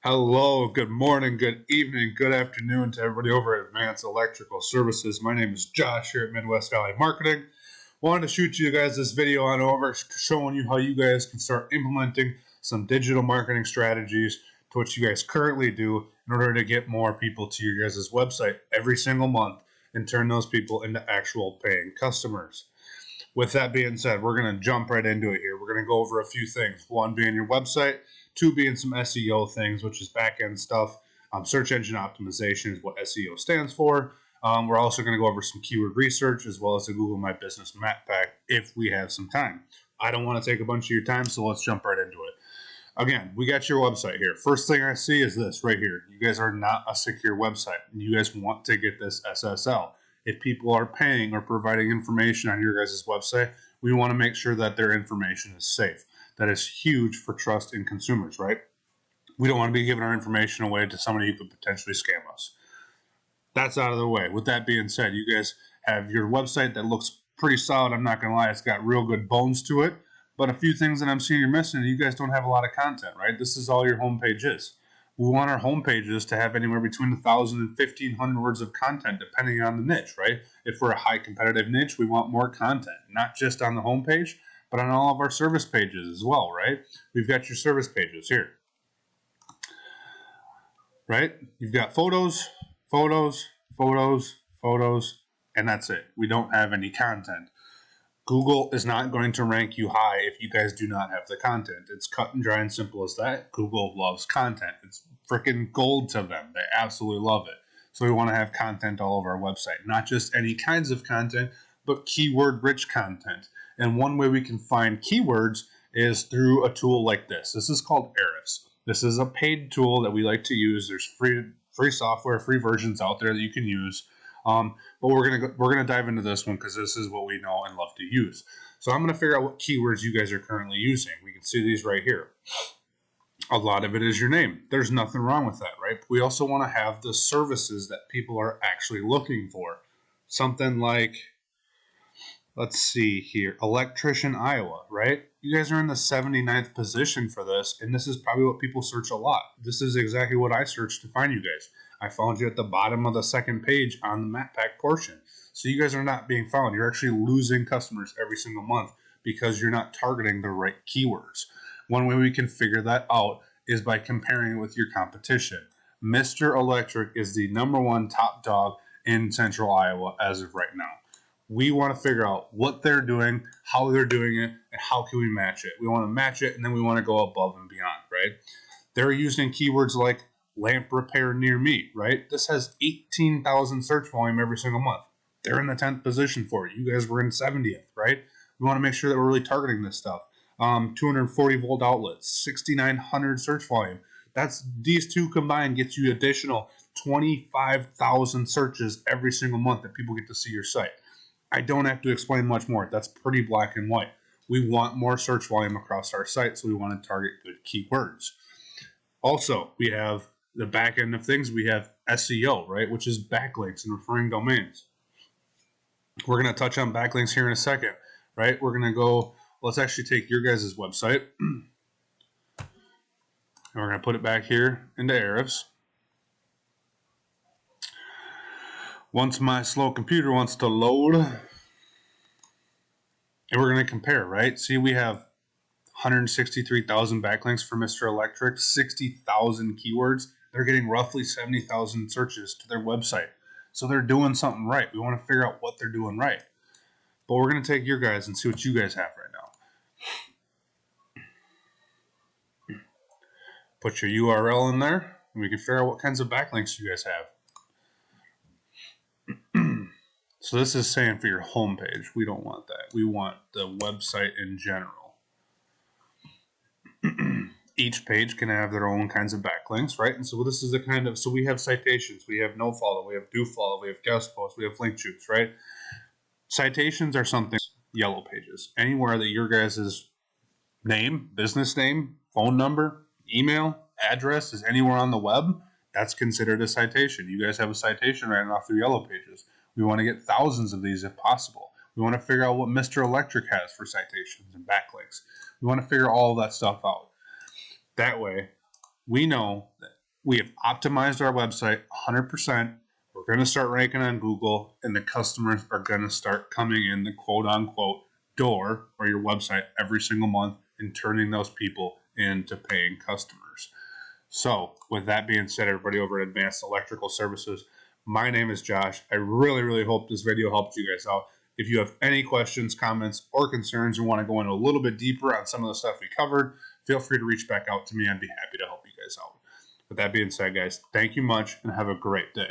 Hello, good morning, good evening, good afternoon to everybody over at Advanced Electrical Services. My name is Josh here at Midwest Valley Marketing. Wanted to shoot you guys this video on over showing you how you guys can start implementing some digital marketing strategies to what you guys currently do in order to get more people to your guys' website every single month and turn those people into actual paying customers. With that being said, we're going to jump right into it here. We're going to go over a few things. One being your website, two being some SEO things, which is back-end stuff. Search engine optimization is what SEO stands for. We're also going to go over some keyword research as well as the Google My Business Map Pack if we have some time. I don't want to take a bunch of your time, so let's jump right into it. Again, we got your website here. First thing I see is this right here. You guys are not a secure website. You guys want to get this SSL. If people are paying or providing information on your guys' website, we want to make sure that their information is safe. That is huge for trust in consumers, right? We don't want to be giving our information away to somebody who could potentially scam us. That's out of the way. With that being said, you guys have your website that looks pretty solid. I'm not going to lie, it's got real good bones to it. But a few things that I'm seeing you're missing, you guys don't have a lot of content, right? This is all your homepage is. We want our home pages to have anywhere between 1,000 and 1,500 words of content, depending on the niche, right? If we're a high competitive niche, we want more content, not just on the homepage, but on all of our service pages as well, right? We've got your service pages here, right? You've got photos, photos, photos, photos, and that's it. We don't have any content. Google is not going to rank you high if you guys do not have the content. It's cut and dry and simple as that. Google loves content. It's freaking gold to them. They absolutely love it. So we want to have content all over our website. Not just any kinds of content, but keyword-rich content. And one way we can find keywords is through a tool like this. This is called Ahrefs. This is a paid tool that we like to use. There's free software, free versions out there that you can use. But we're gonna dive into this one because this is what we know and love to use. So I'm gonna figure out what keywords you guys are currently using. We can see these right here. A lot of it is your name. There's nothing wrong with that, right? We also want to have the services that people are actually looking for. Something like, let's see here, Electrician Iowa, right? You guys are in the 79th position for this, and this is probably what people search a lot. This is exactly what I searched to find you guys. I found you at the bottom of the second page on the map pack portion. So you guys are not being found. You're actually losing customers every single month because you're not targeting the right keywords. One way we can figure that out is by comparing it with your competition. Mr. Electric is the #1 top dog in central Iowa as of right now. We want to figure out what they're doing, how they're doing it, and how can we match it. We want to match it, and then we want to go above and beyond, right? They're using keywords like lamp repair near me, right? This has 18,000 search volume every single month. They're in the 10th position for it. You guys were in 70th, right? We want to make sure that we're really targeting this stuff. 240 volt outlets, 6,900 search volume. These two combined gets you additional 25,000 searches every single month that people get to see your site. I don't have to explain much more. That's pretty black and white. We want more search volume across our site, so we want to target good keywords. Also, we have the back end of things. We have SEO, right, which is backlinks and referring domains. We're going to touch on backlinks here in a second, right? We're going to go, let's actually take your guys' website, and we're going to put it back here into Ahrefs. Once my slow computer wants to load, and we're going to compare, right? See, we have 163,000 backlinks for Mr. Electric, 60,000 keywords. They're getting roughly 70,000 searches to their website. So they're doing something right. We want to figure out what they're doing right. But we're going to take your guys and see what you guys have right now. Put your URL in there, and we can figure out what kinds of backlinks you guys have. So this is saying for your homepage. We don't want that. We want the website in general. Each page can have their own kinds of backlinks, right? And so this is the kind of, so we have citations, we have no follow, we have do follow, we have guest posts, we have link juice, right? Citations are something, yellow pages. Anywhere that your guys' name, business name, phone number, email, address is anywhere on the web, that's considered a citation. You guys have a citation right off through yellow pages. We want to get thousands of these if possible. We want to figure out what Mr. Electric has for citations and backlinks. We want to figure all of that stuff out. That way, we know that We have optimized our website 100%. We're going to start ranking on Google, and the customers are going to start coming in the quote-unquote door or your website every single month and turning those people into paying customers. So with that being said, everybody over at Advanced Electrical Services, my name is Josh. I really, really hope this video helped you guys out. If you have any questions, comments, or concerns and want to go in a little bit deeper on some of the stuff we covered, feel free to reach back out to me. I'd be happy to help you guys out. With that being said, guys, thank you much and have a great day.